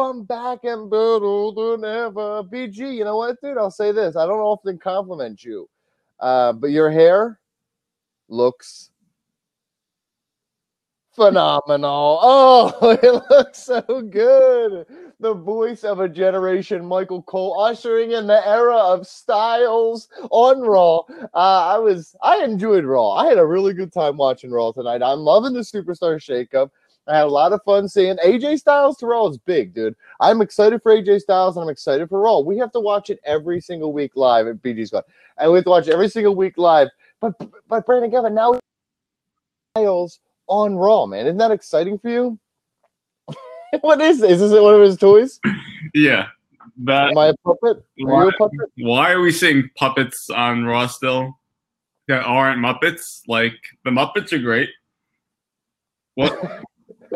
I'm back and better than ever. BG, you know what, dude? I'll say this. I don't often compliment you, but your hair looks phenomenal. Oh, it looks so good. The voice of a generation, Michael Cole, ushering in the era of Styles on Raw. I enjoyed Raw. I had a really good time watching Raw tonight. I'm loving the Superstar Shakeup. I had a lot of fun seeing AJ Styles to Raw is big, dude. I'm excited for AJ Styles and I'm excited for Raw. We have to watch it every single week live at BG's Gone. And we have to watch it every single week live. But Brandon Galvin, now Styles on Raw, man. Isn't that exciting for you? What is this? Is this one of his toys? Yeah. Am I a puppet? Are you a puppet? Why are we seeing puppets on Raw still that aren't Muppets? Like, the Muppets are great. What?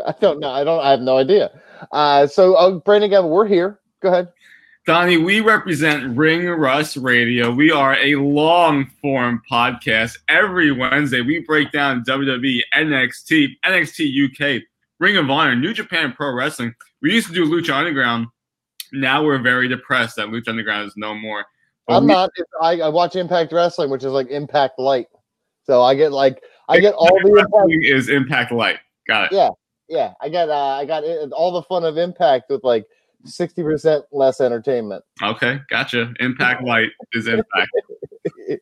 I don't know. I have no idea. So, Brandon Galvin, we're here. Go ahead. Donnie, we represent Ring Rust Radio. We are a long-form podcast. Every Wednesday, we break down WWE, NXT, NXT UK, Ring of Honor, New Japan Pro Wrestling. We used to do Lucha Underground. Now we're very depressed that Lucha Underground is no more. But not. I watch Impact Wrestling, which is like Impact Light. So I get all the Impact. Is Impact Light. Got it. Yeah. I got all the fun of Impact with like 60% less entertainment. Okay, gotcha. Impact Light is Impact.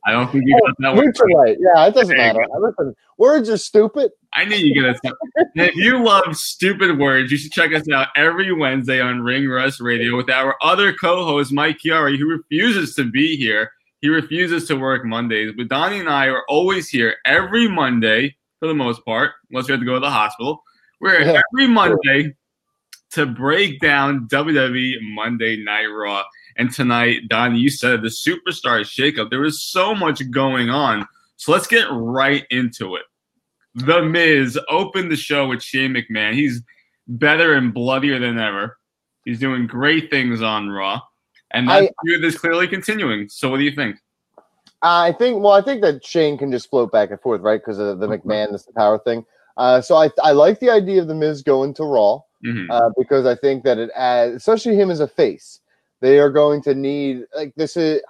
I don't think you got that one. Light. Yeah, it doesn't matter. Listen, words are stupid. I knew you get it. If you love stupid words, you should check us out every Wednesday on Ring Rust Radio with our other co-host, Mike Chiari, who refuses to be here. He refuses to work Mondays. But Donnie and I are always here every Monday, for the most part, unless we have to go to the hospital. We're here every Monday to break down WWE Monday Night Raw. And tonight, Donnie, you said the Superstar Shakeup. There was so much going on. So let's get right into it. The Miz opened the show with Shane McMahon. He's better and bloodier than ever. He's doing great things on Raw. And that feud is clearly continuing. So what do you think? I think that Shane can just float back and forth, right? Because of the McMahon, this power thing. So I like the idea of the Miz going to Raw. Because I think that it adds, especially him as a face, they are going to need, like, this is,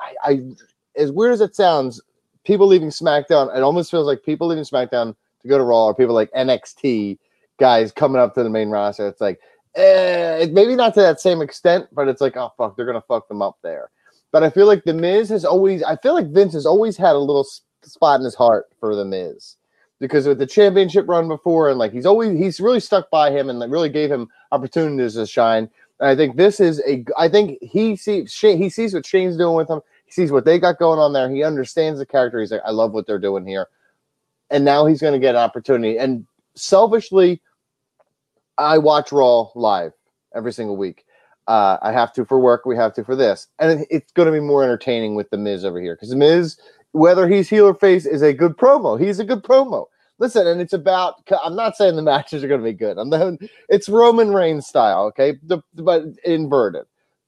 as weird as it sounds, people leaving SmackDown, it almost feels like people leaving SmackDown to go to Raw, or people like NXT guys coming up to the main roster. It's like, maybe not to that same extent, but it's like, oh, fuck, they're going to fuck them up there. But I feel like the Miz I feel like Vince has always had a little spot in his heart for the Miz. Because with the championship run before, and like he's really stuck by him and really gave him opportunities to shine. And I think I think he sees what Shane's doing with him. He sees what they got going on there. He understands the character. He's like, I love what they're doing here. And now he's going to get an opportunity. And selfishly, I watch Raw live every single week. I have to for work. We have to for this. And it's going to be more entertaining with the Miz over here. Because the Miz, whether he's heel or face, is a good promo. He's a good promo. Listen, and it's about, I'm not saying the matches are going to be good. It's Roman Reigns style, okay? But inverted.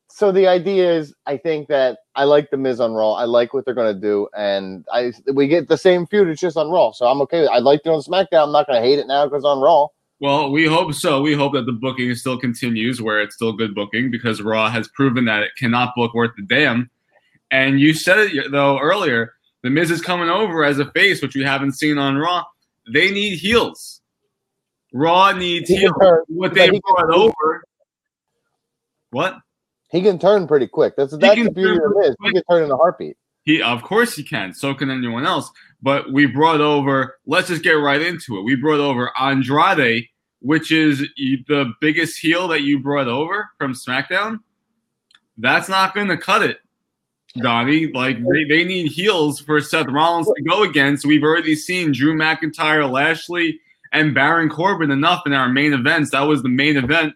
So the idea is, I think that I like the Miz on Raw. I like what they're going to do. And we get the same feud. It's just on Raw. So I'm okay. I liked it on SmackDown. I'm not going to hate it now because it's on Raw. Well, we hope so. We hope that the booking still continues where it's still good booking, because Raw has proven that it cannot book worth the damn. And you said it, though, earlier. The Miz is coming over as a face, which we haven't seen on Raw. They need heels. Raw needs heels. What they brought over. What? He can turn pretty quick. That's the beauty of the Miz. He can turn in a heartbeat. Of course he can. So can anyone else. But we brought over, let's just get right into it. We brought over Andrade, which is the biggest heel that you brought over from SmackDown. That's not going to cut it, Donnie. Like, they need heels for Seth Rollins to go against. We've already seen Drew McIntyre, Lashley, and Baron Corbin enough in our main events. That was the main event.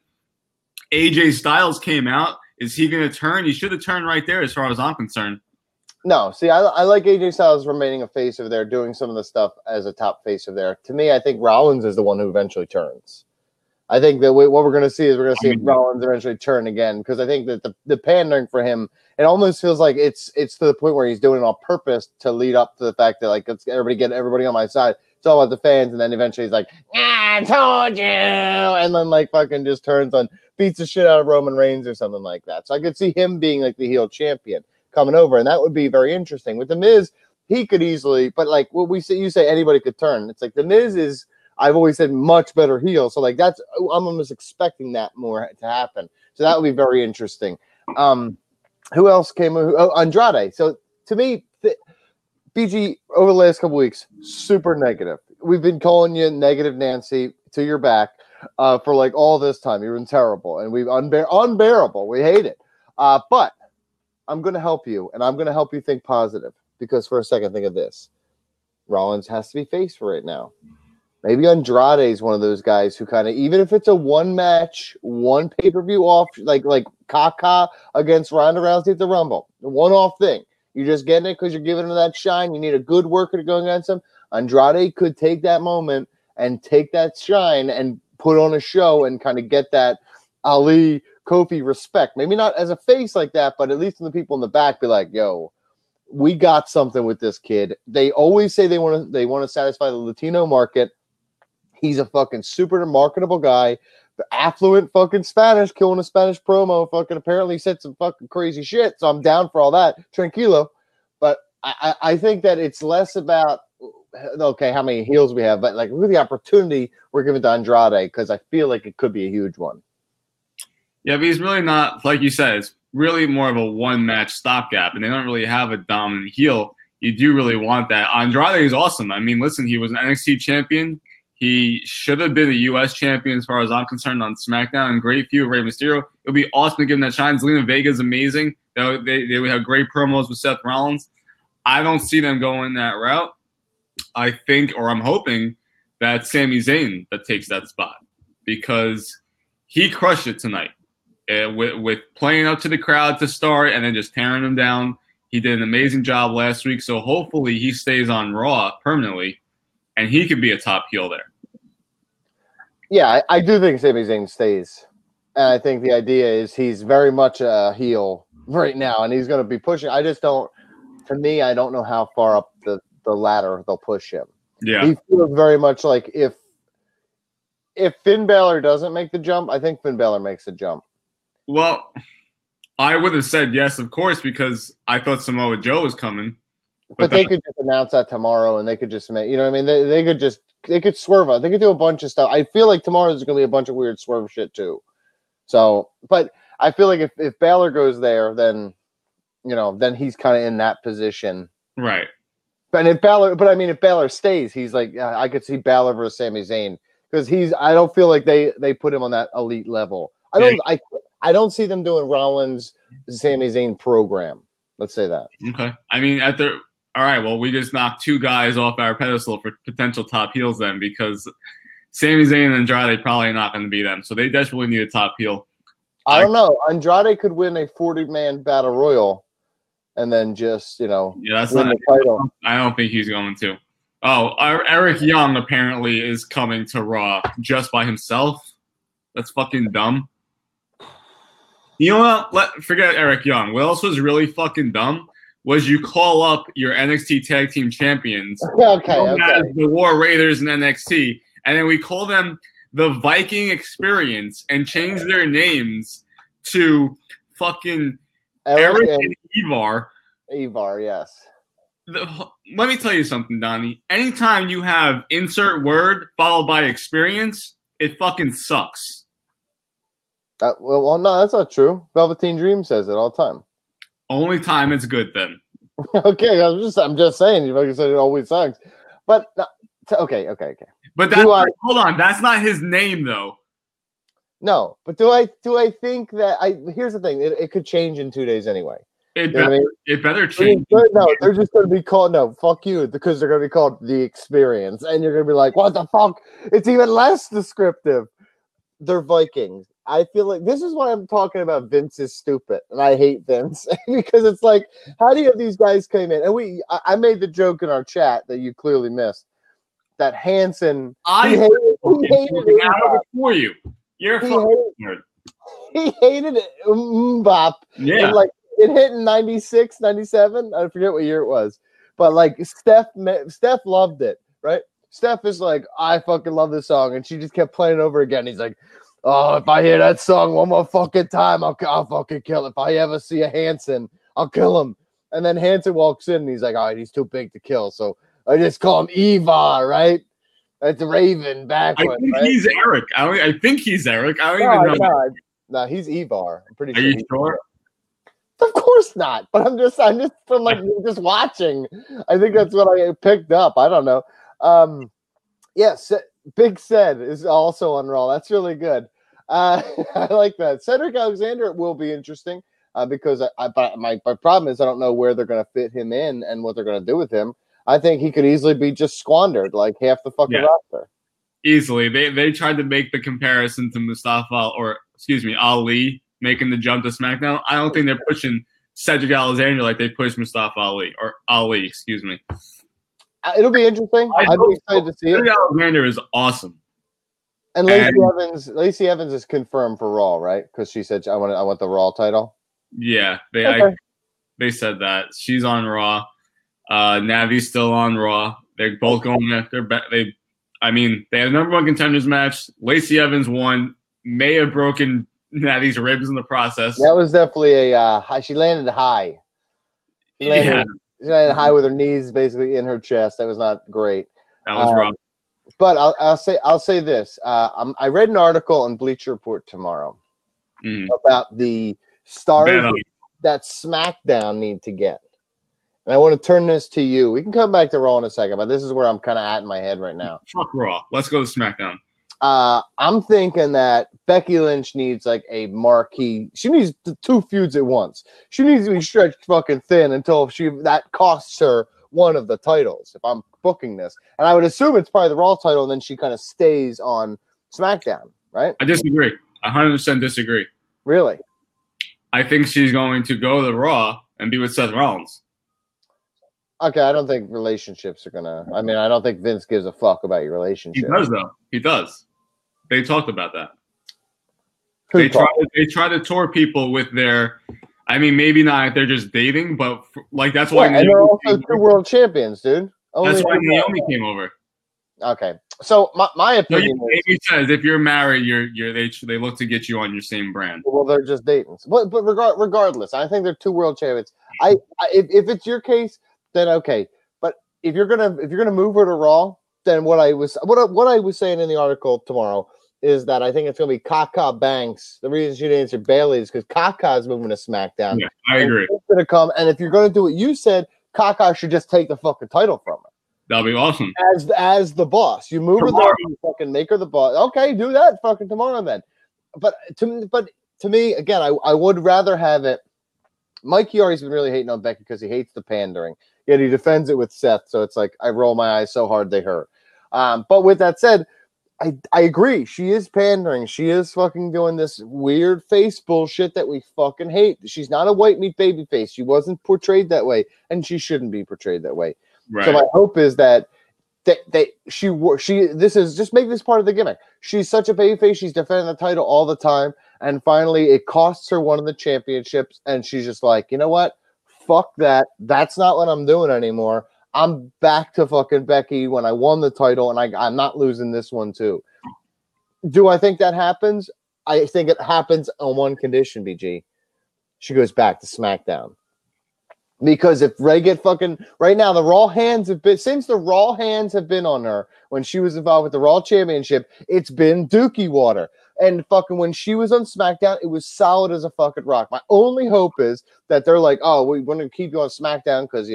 AJ Styles came out. Is he going to turn? He should have turned right there as far as I'm concerned. No, see, I like AJ Styles remaining a face over there, doing some of the stuff as a top face over there. To me, I think Rollins is the one who eventually turns. I think that what we're going to see is Rollins eventually turn again, because I think that the pandering for him, it almost feels like it's to the point where he's doing it on purpose to lead up to the fact that, like, let's get everybody on my side. It's all about the fans, and then eventually he's like, I told you, and then like fucking just turns on, beats the shit out of Roman Reigns or something like that. So I could see him being like the heel champion coming over, and that would be very interesting. With the Miz, he could easily, but like what we say, you say anybody could turn. It's like the Miz is, I've always said, much better heel. So like I'm almost expecting that more to happen. So that would be very interesting. Who else came? Oh, Andrade. So to me, BG, over the last couple weeks, super negative. We've been calling you negative Nancy to your back for like all this time. You've been terrible, and we've unbearable. We hate it. But I'm going to help you, and I'm going to help you think positive, because for a second, think of this. Rollins has to be face for right now. Maybe Andrade is one of those guys who kind of, even if it's a one match, one pay-per-view off, like Kaka against Ronda Rousey at the Rumble, a one-off thing. You're just getting it because you're giving him that shine. You need a good worker to go against him. Andrade could take that moment and take that shine and put on a show and kind of get that Ali Kofi respect. Maybe not as a face like that, but at least in the people in the back be like, yo, we got something with this kid. They always say they want to satisfy the Latino market. He's a fucking super marketable guy. The affluent fucking Spanish, killing a Spanish promo, fucking apparently said some fucking crazy shit. So I'm down for all that. Tranquilo. But I think that it's less about, okay, how many heels we have, but like look at the opportunity we're giving to Andrade, because I feel like it could be a huge one. Yeah, but he's really not, like you said, it's really more of a one-match stopgap, and they don't really have a dominant heel. You do really want that. Andrade is awesome. I mean, listen, he was an NXT champion. He should have been a U.S. champion as far as I'm concerned on SmackDown, and great feud with Rey Mysterio. It would be awesome to give him that shine. Zelina Vega is amazing. They would have great promos with Seth Rollins. I don't see them going that route. I think, or I'm hoping, that Sami Zayn that takes that spot, because he crushed it tonight with playing up to the crowd to start and then just tearing them down. He did an amazing job last week, so hopefully he stays on Raw permanently, and he could be a top heel there. Yeah, I do think Sami Zayn stays. And I think the idea is he's very much a heel right now, and he's going to be pushing. I just don't, to me, I don't know how far up the ladder they'll push him. Yeah. He feels very much like if Finn Balor doesn't make the jump, I think Finn Balor makes the jump. Well, I would have said yes, of course, because I thought Samoa Joe was coming. But they could just announce that tomorrow, and they could just make, you know what I mean? They could swerve out. They could do a bunch of stuff. I feel like tomorrow there's going to be a bunch of weird swerve shit too. So, but I feel like if Balor goes there, then, you know, then he's kind of in that position. Right. If Balor stays, he's like, I could see Balor versus Sami Zayn, because I don't feel like they put him on that elite level. I don't see them doing Rollins Sami Zayn program. Let's say that. Okay. I mean, all right, well, we just knocked two guys off our pedestal for potential top heels then, because Sami Zayn and Andrade probably not going to be them. So they desperately need a top heel. I don't know. Andrade could win a 40-man battle royal and then just, you know, win the title. I don't think he's going to. Oh, Eric Young apparently is coming to Raw just by himself. That's fucking dumb. You know what? Forget Eric Young. What else was really fucking dumb was you call up your NXT Tag Team Champions, the War Raiders in NXT, and then we call them the Viking Experience and change their names to fucking Eric and Ivar. Ivar, yes. Let me tell you something, Donnie. Anytime you have insert word followed by experience, it fucking sucks. Well, no, that's not true. Velveteen Dream says it all the time. Only time it's good then. Okay, I'm just saying. Like I said, it always sucks. But okay. But hold on, that's not his name though. No, but do I think that here's the thing, it could change in 2 days anyway. It better change. No, they're just going to be called, no, fuck you, because they're going to be called The Experience, and you're going to be like, what the fuck? It's even less descriptive. They're Vikings. I feel like this is why I'm talking about Vince is stupid, and I hate Vince, because it's like, how do you have these guys come in? And I made the joke in our chat that you clearly missed, that Hanson, he hated it for you. You're a fucking nerd. He hated it. Bop. Yeah. And like, it hit in 96, 97. I forget what year it was. But like Steph loved it, right? Steph is like, I fucking love this song, and she just kept playing it over again. He's like, oh, if I hear that song one more fucking time, I'll fucking kill it. If I ever see a Hanson, I'll kill him. And then Hanson walks in, and he's like, all right, he's too big to kill, so I just call him Eva, right? That's Raven backwards. I think right? he's Eric. I think he's Eric. I don't even know. No, he's Evar. I'm pretty sure. Are you sure? Of course not. But I'm just from like just watching. I think that's what I picked up. I don't know. Yes, Big Ced is also on Raw. That's really good. I like that. Cedric Alexander will be interesting because my problem is I don't know where they're going to fit him in and what they're going to do with him. I think he could easily be just squandered like half the fucking roster. Easily. They tried to make the comparison to Ali making the jump to SmackDown. I don't think they're pushing Cedric Alexander like they pushed Mustafa Ali or Ali, excuse me. It'll be interesting. I'd be excited to see it. Cedric Alexander is awesome. And Lacey Evans is confirmed for Raw, right? Because she said I want the Raw title. Yeah, they said that she's on Raw. Navi's still on Raw. They're both going after. They had a number one contenders match. Lacey Evans won. May have broken Navi's ribs in the process. That was definitely a high. She landed high. She landed high with her knees basically in her chest. That was not great. That was rough. But I'll say this. I read an article on Bleacher Report tomorrow about the stars that SmackDown need to get. And I want to turn this to you. We can come back to Raw in a second, but this is where I'm kind of at in my head right now. Fuck Raw. Let's go to SmackDown. I'm thinking that Becky Lynch needs like a marquee. She needs 2 feuds at once. She needs to be stretched fucking thin until that costs her one of the titles. If I'm booking this, and I would assume it's probably the Raw title, and then she kind of stays on SmackDown, right? I disagree. 100% disagree. Really? I think she's going to go to Raw and be with Seth Rollins. Okay, I don't think relationships are gonna. I mean, I don't think Vince gives a fuck about your relationship. He does, though. He does. They talked about that. They try to tour people with their. I mean, maybe not if they're just dating, but like that's why. And they're also 2 world champions, dude. That's why Naomi came over. Okay, so my opinion Naomi says if you're married, they look to get you on your same brand. Well, they're just dating. But regardless, I think they're 2 world champions. If it's your case, then okay. But if you're gonna move her to Raw, then what I was saying in the article tomorrow is that I think it's gonna be Kaka Banks. The reason she didn't answer Bailey is because Kaka is moving to SmackDown. Yeah, I agree. It's gonna come, and if you're gonna do what you said, Kaka should just take the fucking title from her. That'll be awesome. As the boss, you move her there, you fucking make her the boss. Okay, do that fucking tomorrow then. But to me, again, I would rather have it. Mike Chiari's been really hating on Becky because he hates the pandering. Yet he defends it with Seth, so it's like I roll my eyes so hard they hurt. But with that said, I agree. She is pandering. She is fucking doing this weird face bullshit that we fucking hate. She's not a white meat baby face. She wasn't portrayed that way, and she shouldn't be portrayed that way. Right. So my hope is that this is just make this part of the gimmick. She's such a baby face. She's defending the title all the time, and finally it costs her one of the championships, and she's just like, you know what? Fuck that. That's not what I'm doing anymore. I'm back to fucking Becky when I won the title, and I'm not losing this one too. Do I think that happens? I think it happens on one condition, BG. She goes back to SmackDown. Because if Ray get fucking right now, the Raw hands have been since the Raw hands have been on her when she was involved with the Raw Championship, it's been dookie water. And fucking when she was on SmackDown, it was solid as a fucking rock. My only hope is that they're like, oh, we want to keep you on SmackDown because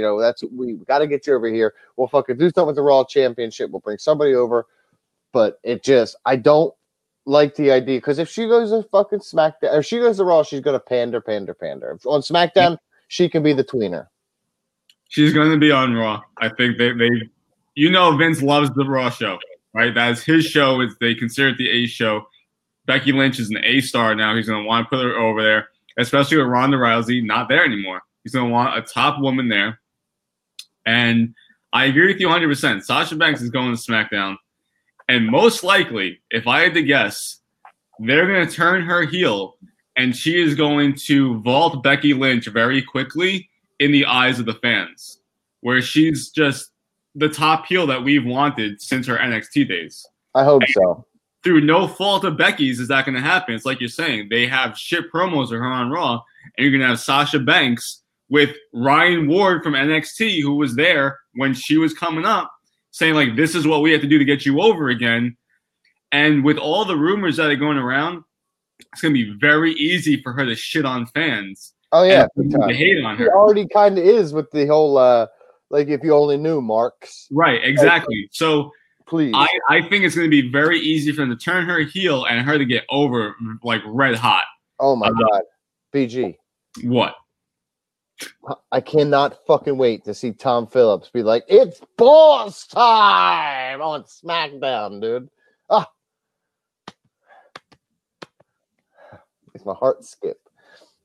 we got to get you over here. We'll fucking do something with the Raw Championship. We'll bring somebody over. But I don't like the idea because if she goes to fucking SmackDown or she goes to Raw, she's gonna pander. On SmackDown, she can be the tweener. She's going to be on Raw. I think they Vince loves the Raw show, right? That's his show. They consider it the A show. Becky Lynch is an A star now. He's going to want to put her over there, especially with Ronda Rousey not there anymore. He's going to want a top woman there. And I agree with you 100%. Sasha Banks is going to SmackDown. And most likely, if I had to guess, they're going to turn her heel, and she is going to vault Becky Lynch very quickly in the eyes of the fans, where she's just the top heel that we've wanted since her NXT days. I hope so. Through no fault of Becky's, is that going to happen? It's like you're saying. They have shit promos of her on Raw, and you're going to have Sasha Banks with Ryan Ward from NXT, who was there when she was coming up, saying, like, this is what we have to do to get you over again. And with all the rumors that are going around, it's going to be very easy for her to shit on fans. Oh, yeah. To hate on her. She already kind of is with the whole, like, if you only knew marks. Right, exactly. So please, I think it's going to be very easy for them to turn her heel and her to get over, like, red hot. Oh, my God. BG. What? I cannot fucking wait to see Tom Phillips be like, it's boss time on SmackDown, dude. Ah. Makes my heart skip.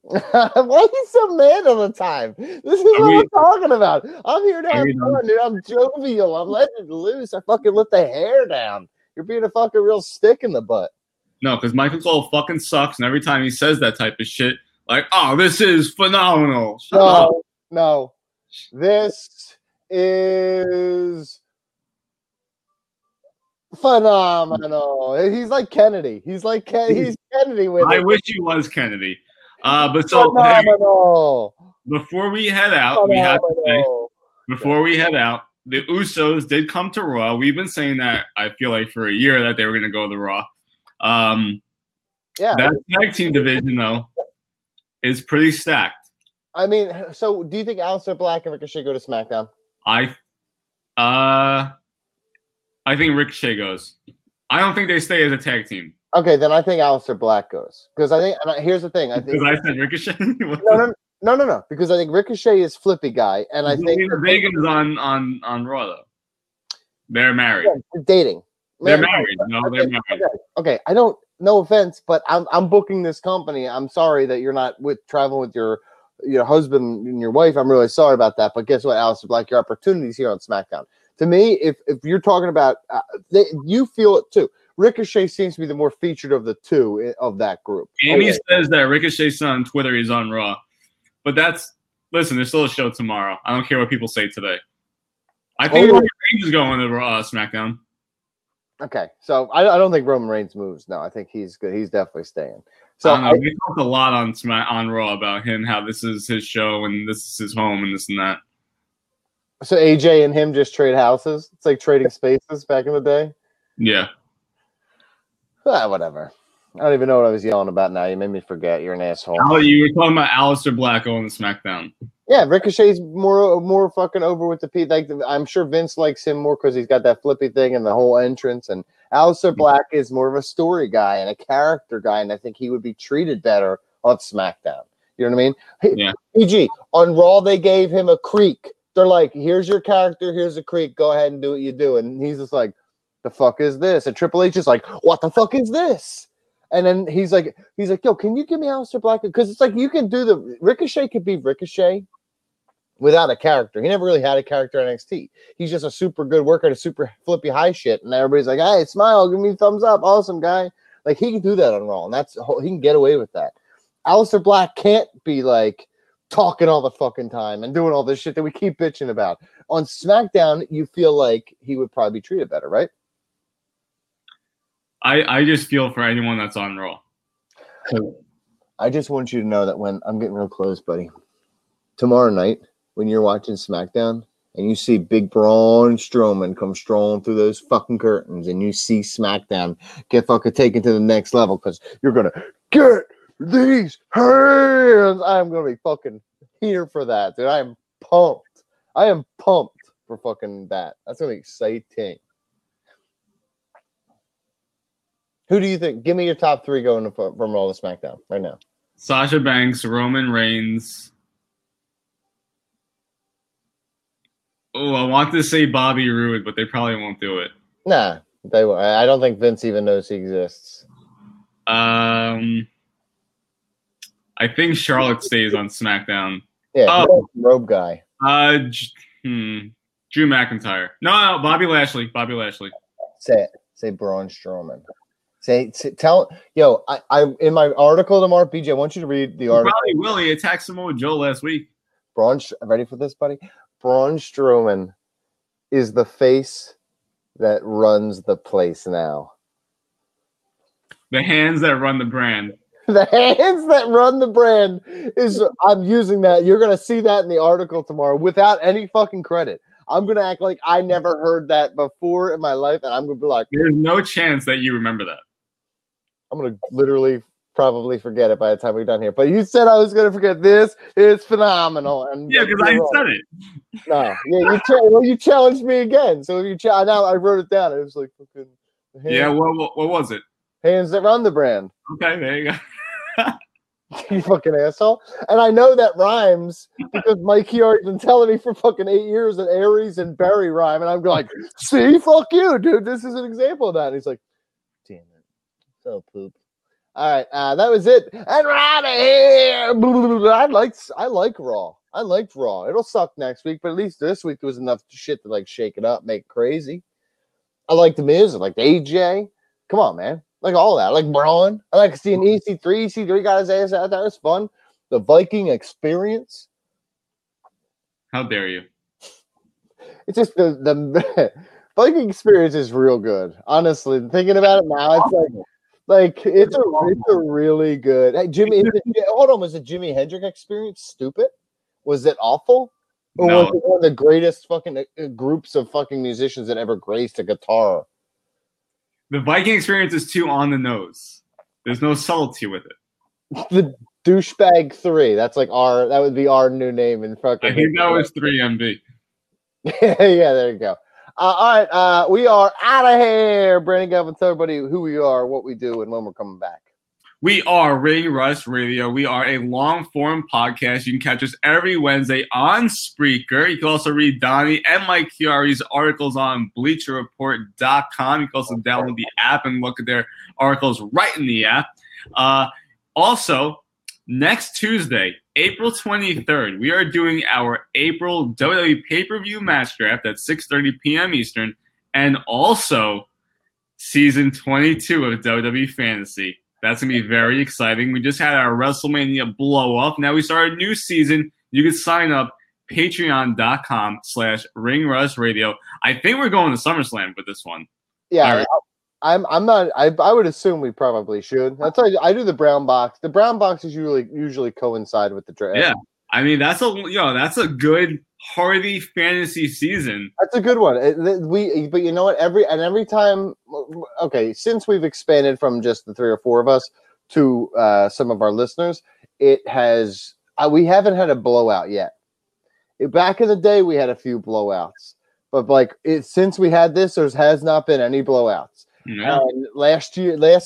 Why are you so mad all the time? This is what we're talking about. I'm here to have fun, dude. I'm jovial. I'm letting it loose. I fucking let the hair down. You're being a fucking real stick in the butt. No, because Michael Cole fucking sucks, and every time he says that type of shit, like, oh, this is phenomenal. No. This is phenomenal. He's like Kennedy. He's Kennedy with I it. wish he was Kennedy. But so before we head out, we have to say, before we head out, the Usos did come to Raw. We've been saying that, I feel like, for a year that they were going to go to Raw. That tag team division, though, is pretty stacked. I mean, so do you think Aleister Black and Ricochet go to SmackDown? I think Ricochet goes. I don't think they stay as a tag team. Okay, then I think Aleister Black goes. Because I think, here's the thing. Because I said Ricochet? No. Because I think Ricochet is flippy guy. And I think Vegan's on Raw, though. They're married. Yeah, dating. They're married. No, they're married. Okay. I don't, no offense, but I'm booking this company. I'm sorry that you're not traveling with your husband and your wife. I'm really sorry about that. But guess what, Aleister Black? Your opportunities here on SmackDown. To me, if you're talking about, you feel it too. Ricochet seems to be the more featured of the two of that group. Amy says that Ricochet's on Twitter, he's on Raw. But listen, there's still a show tomorrow. I don't care what people say today. I think Roman Reigns is going to SmackDown. Okay, so I don't think Roman Reigns moves. No, I think he's good. He's definitely staying. So I don't know. We talked a lot on Raw about him, how this is his show and this is his home and this and that. So AJ and him just trade houses? It's like trading spaces back in the day? Yeah. Whatever. I don't even know what I was yelling about now. You made me forget. You're an asshole. You were talking about Aleister Black going to SmackDown. Yeah, Ricochet's more fucking over with the Pete. Like, I'm sure Vince likes him more because he's got that flippy thing and the whole entrance. And Aleister Black is more of a story guy and a character guy, and I think he would be treated better on SmackDown. You know what I mean? Yeah. PG, on Raw, they gave him a creek. They're like, here's your character, here's a creek. Go ahead and do what you do. And he's just like, the fuck is this? And Triple H is like, what the fuck is this? And then he's like, yo, can you give me Aleister Black? Because it's like you can do the Ricochet could be Ricochet without a character. He never really had a character in NXT. He's just a super good worker, a super flippy high shit, and everybody's like, hey, smile, give me a thumbs up, awesome guy. Like he can do that on Raw, and he can get away with that. Aleister Black can't be like talking all the fucking time and doing all this shit that we keep bitching about. On SmackDown, you feel like he would probably be treated better, right? I just feel for anyone that's on Raw. I just want you to know that when I'm getting real close, buddy, tomorrow night when you're watching SmackDown and you see Big Braun Strowman come strolling through those fucking curtains and you see SmackDown get fucking taken to the next level because you're going to get these hands. I'm going to be fucking here for that, dude. I am pumped. I am pumped for fucking that. That's going to be exciting. Who do you think? Give me your top three going from Raw to SmackDown right now. Sasha Banks, Roman Reigns. Oh, I want to say Bobby Roode, but they probably won't do it. Nah, they won't. I don't think Vince even knows he exists. I think Charlotte stays on SmackDown. Yeah, robe guy. Drew McIntyre. No, Bobby Lashley. Bobby Lashley. Say it. Say Braun Strowman. Tell I in my article tomorrow, BJ, I want you to read the article. Probably will. He attacked Samoa Joe last week. Ready for this, buddy? Braun Strowman is the face that runs the place now. The hands that run the brand. The hands that run the brand is. I'm using that. You're gonna see that in the article tomorrow without any fucking credit. I'm gonna act like I never heard that before in my life, and I'm gonna be like, "There's no chance that you remember that." I'm gonna literally probably forget it by the time we're done here. But you said I was gonna forget this. It's phenomenal, and yeah, because I said it. No, yeah, you challenged me again. So now I wrote it down. It was like fucking. Yeah, what was it? Hands that run the brand. Okay, there you go. You fucking asshole. And I know that rhymes because Mike Chiari's been telling me for fucking 8 years that Aries and Barry rhyme. And I'm like, see, fuck you, dude. This is an example of that. And he's like, damn it. So poop. All right, that was it. And we're out of here. I like Raw. I liked Raw. It'll suck next week, but at least this week there was enough shit to like shake it up, make it crazy. I like the Miz. I like AJ. Come on, man. Like all that. I like Braun. I like seeing EC3. EC3 got his ass out. That was fun. The Viking experience. How dare you? It's just the Viking experience is real good. Honestly, thinking about it now, it's like it's a really good. Hey, Jimmy, hold on. Was the Jimi Hendrix experience stupid? Was it awful? Or was it one of the greatest fucking groups of fucking musicians that ever graced a guitar? The Viking experience is too on the nose. There's no subtlety with it. The Douchebag 3. That's like that would be our new name in fucking. I think that was 3MB. Yeah, there you go. All right, we are out of here. Brandon Galvin, tell everybody who we are, what we do, and when we're coming back. We are Ring Rust Radio. We are a long-form podcast. You can catch us every Wednesday on Spreaker. You can also read Donnie and Mike Chiari's articles on BleacherReport.com. You can also download the app and look at their articles right in the app. Also, next Tuesday, April 23rd, we are doing our April WWE pay-per-view match draft at 6:30 p.m. Eastern, and also Season 22 of WWE Fantasy. That's going to be very exciting. We just had our WrestleMania blow up. Now we start a new season. You can sign up patreon.com/ringrustradio. I think we're going to SummerSlam with this one. Yeah, I'm not. I would assume we probably should. That's why I do the brown box. The brown boxes usually coincide with the draft. Yeah, I mean that's a good hearty fantasy season. That's a good one. But you know what? Every time. Okay, since we've expanded from just the 3 or 4 of us to some of our listeners, it has. We haven't had a blowout yet. Back in the day, we had a few blowouts, but since we had this, there has not been any blowouts. Yeah. And last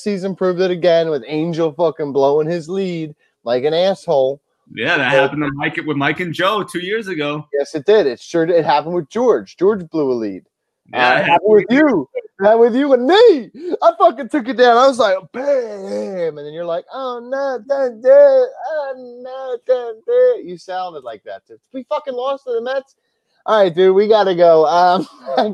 season proved it again with Angel fucking blowing his lead like an asshole. Yeah, that happened to Mike and Joe 2 years ago. Yes, it did. It happened with George. George blew a lead. Yeah, it happened with you. It happened with you and me. I fucking took it down. I was like, bam. And then you're like, oh, no, don't do it. Oh, no, don't do it. You sounded like that. We fucking lost to the Mets. All right, dude, we got to go.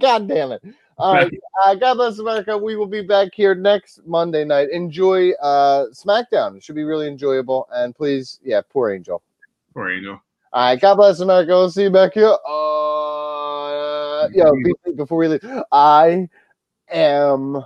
God damn it. All right. God bless America. We will be back here next Monday night. Enjoy SmackDown. It should be really enjoyable. And please, poor Angel. Poor Angel. All right. God bless America. We'll see you back here. Before we leave, I am